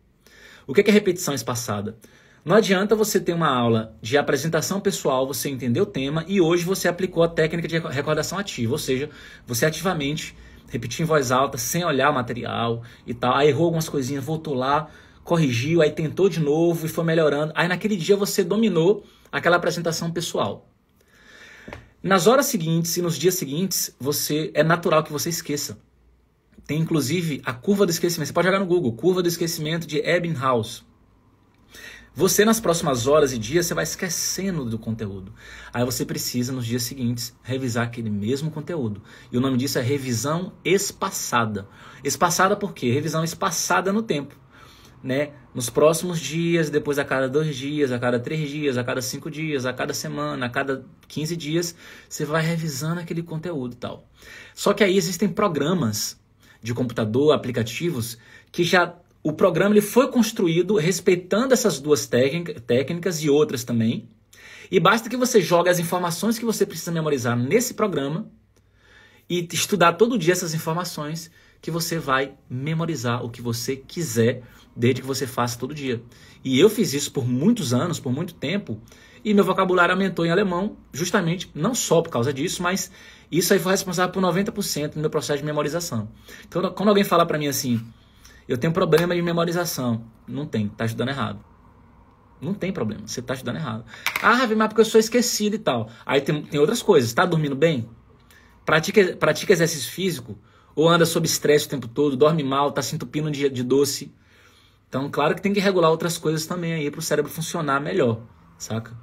O que é repetição espaçada? Não adianta você ter uma aula de apresentação pessoal, você entendeu o tema e hoje você aplicou a técnica de recordação ativa, ou seja, você ativamente repetiu em voz alta, sem olhar o material e tal, aí errou algumas coisinhas, voltou lá, corrigiu, aí tentou de novo e foi melhorando, aí naquele dia você dominou aquela apresentação pessoal. Nas horas seguintes e nos dias seguintes, é natural que você esqueça. Tem inclusive a curva do esquecimento. Você pode jogar no Google, curva do esquecimento de Ebbinghaus. Você nas próximas horas e dias, você vai esquecendo do conteúdo. Aí você precisa, nos dias seguintes, revisar aquele mesmo conteúdo. E o nome disso é revisão espaçada. Espaçada por quê? Revisão espaçada no tempo. Né? Nos próximos dias, depois a cada 2 dias, a cada 3 dias, a cada 5 dias, a cada semana, a cada 15 dias, você vai revisando aquele conteúdo e tal. Só que aí existem programas de computador, aplicativos, que já o programa ele foi construído respeitando essas duas técnicas e outras também. E basta que você jogue as informações que você precisa memorizar nesse programa e estudar todo dia essas informações que você vai memorizar o que você quiser, desde que você faça todo dia. E eu fiz isso por muitos anos, por muito tempo, e meu vocabulário aumentou em alemão, justamente, não só por causa disso, mas isso aí foi responsável por 90% do meu processo de memorização. Então, quando alguém fala para mim assim, eu tenho problema de memorização, não tem, tá estudando errado. Não tem problema, você tá estudando errado. Ah, Ravi, mas porque eu sou esquecido e tal. Aí tem outras coisas. Tá dormindo bem? Pratica exercício físico? Ou anda sob estresse o tempo todo, dorme mal, tá se entupindo de doce? Então, claro que tem que regular outras coisas também aí pro cérebro funcionar melhor, saca?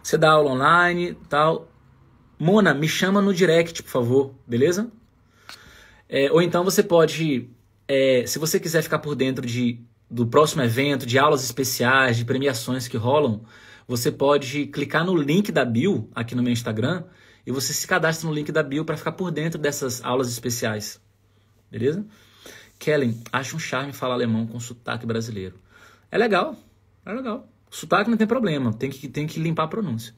Você dá aula online e tal. Mona, me chama no direct, por favor, beleza? Ou então você pode, se você quiser ficar por dentro do próximo evento, de aulas especiais, de premiações que rolam, você pode clicar no link da bio aqui no meu Instagram e você se cadastra no link da bio para ficar por dentro dessas aulas especiais, beleza? Kellen, acha um charme falar alemão com sotaque brasileiro. É legal, é legal. Sotaque não tem problema, tem que limpar a pronúncia.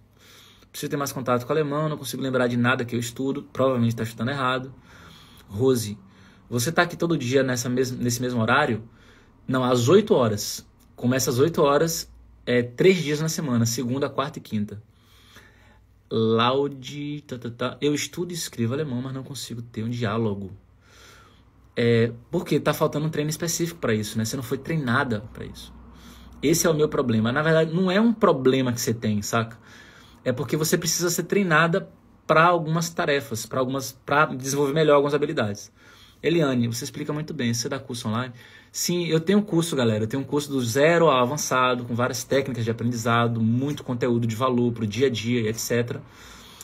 Preciso ter mais contato com o alemão, não consigo lembrar de nada que eu estudo, provavelmente está estudando errado. Rose, você está aqui todo dia nesse mesmo horário? Não, às 8 horas. Começa às 8 horas, 3 dias na semana, segunda, quarta e quinta. Laude, eu estudo e escrevo alemão, mas não consigo ter um diálogo. Porque tá faltando um treino específico para isso, né? Você não foi treinada para isso. Esse é o meu problema. Na verdade, não é um problema que você tem, saca? É porque você precisa ser treinada para algumas tarefas, para desenvolver melhor algumas habilidades. Eliane, você explica muito bem. Você dá curso online? Sim, eu tenho um curso, galera. Eu tenho um curso do 0 ao avançado, com várias técnicas de aprendizado, muito conteúdo de valor para o dia a dia, etc.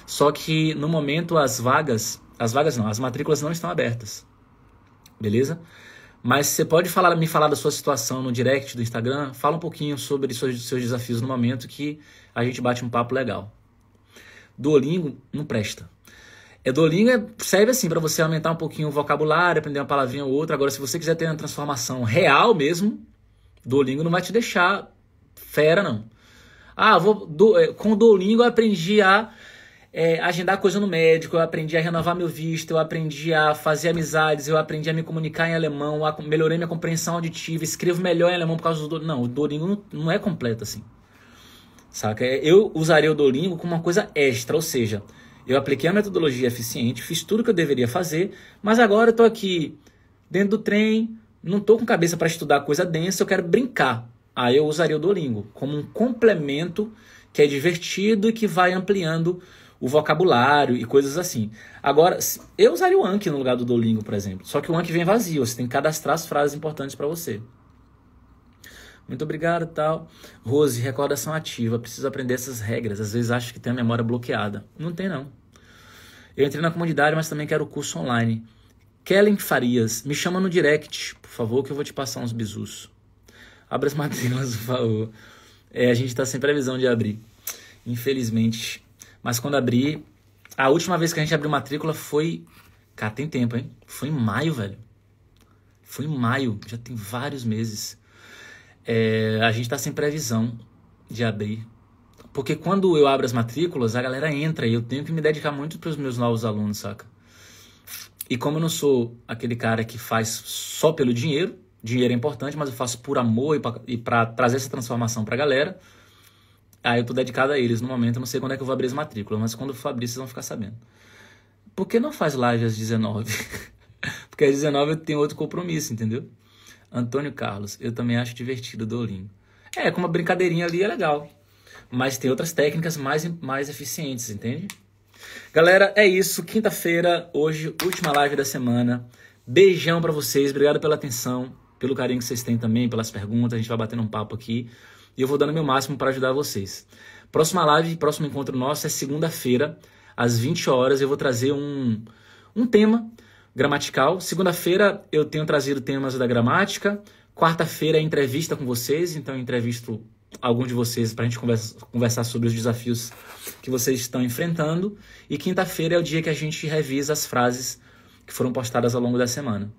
Só que, no momento, as matrículas não estão abertas. Beleza? Mas você pode me falar da sua situação no direct do Instagram. Fala um pouquinho sobre seus desafios no momento que a gente bate um papo legal. Duolingo não presta. Duolingo serve assim para você aumentar um pouquinho o vocabulário, aprender uma palavrinha ou outra. Agora, se você quiser ter uma transformação real mesmo, Duolingo não vai te deixar fera, não. Com o Duolingo eu aprendi a agendar coisa no médico, eu aprendi a renovar meu visto, eu aprendi a fazer amizades, eu aprendi a me comunicar em alemão, melhorei minha compreensão auditiva, escrevo melhor em alemão por causa do Duolingo. Não, o Duolingo não é completo assim. Saca? Eu usaria o Duolingo como uma coisa extra, ou seja, eu apliquei a metodologia eficiente, fiz tudo que eu deveria fazer, mas agora eu tô aqui dentro do trem, não tô com cabeça para estudar coisa densa, eu quero brincar. Aí eu usaria o Duolingo como um complemento que é divertido e que vai ampliando o vocabulário e coisas assim. Agora, eu usaria o Anki no lugar do Duolingo, por exemplo. Só que o Anki vem vazio, você tem que cadastrar as frases importantes para você. Muito obrigado, tal. Rose, recordação ativa. Preciso aprender essas regras. Às vezes acho que tem a memória bloqueada. Não tem, não. Eu entrei na comunidade, mas também quero o curso online. Kellen Farias, me chama no direct, por favor, que eu vou te passar uns bisus. Abra as matrículas, por favor. A gente está sem previsão de abrir, infelizmente. Mas quando abrir... A última vez que a gente abriu matrícula foi... Cara, tem tempo, hein? Foi em maio, velho. Foi em maio. Já tem vários meses. A gente tá sem previsão de abrir. Porque quando eu abro as matrículas, a galera entra e eu tenho que me dedicar muito pros meus novos alunos, saca? E como eu não sou aquele cara que faz só pelo dinheiro é importante, mas eu faço por amor e pra trazer essa transformação pra galera, aí eu tô dedicado a eles. No momento eu não sei quando é que eu vou abrir as matrículas, mas quando eu for abrir vocês vão ficar sabendo. Por que não faz live às 19? Porque às 19 eu tenho outro compromisso, entendeu? Antônio Carlos, eu também acho divertido o Duolingo. Com uma brincadeirinha ali é legal. Mas tem outras técnicas mais eficientes, entende? Galera, é isso. Quinta-feira, hoje, última live da semana. Beijão pra vocês. Obrigado pela atenção, pelo carinho que vocês têm também, pelas perguntas. A gente vai batendo um papo aqui. E eu vou dando o meu máximo para ajudar vocês. Próxima live, próximo encontro nosso é segunda-feira, às 20 horas. Eu vou trazer um tema gramatical. Segunda-feira eu tenho trazido temas da gramática. Quarta-feira é entrevista com vocês, então eu entrevisto alguns de vocês para a gente conversar sobre os desafios que vocês estão enfrentando. E quinta-feira é o dia que a gente revisa as frases que foram postadas ao longo da semana.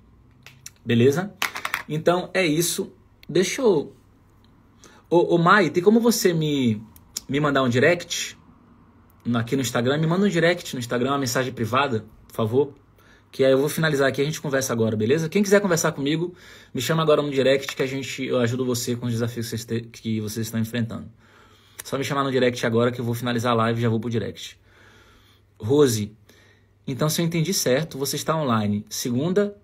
Beleza? Então é isso. Deixa eu... Ô Mai, tem como você me mandar um direct aqui no Instagram? Me manda um direct no Instagram, uma mensagem privada, por favor. Que aí eu vou finalizar aqui e a gente conversa agora, beleza? Quem quiser conversar comigo, me chama agora no direct que eu ajudo você com os desafios que vocês estão enfrentando. Só me chamar no direct agora que eu vou finalizar a live e já vou pro direct. Rose, então se eu entendi certo, você está online segunda,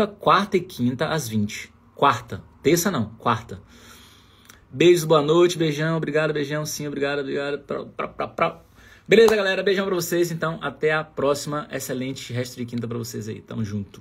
quarta e quinta às 20. Quarta. Terça não, quarta. Beijos, boa noite, beijão, obrigado, beijão, sim, obrigado. Beleza, galera, beijão pra vocês, então, até a próxima, excelente resto de quinta pra vocês aí, tamo junto.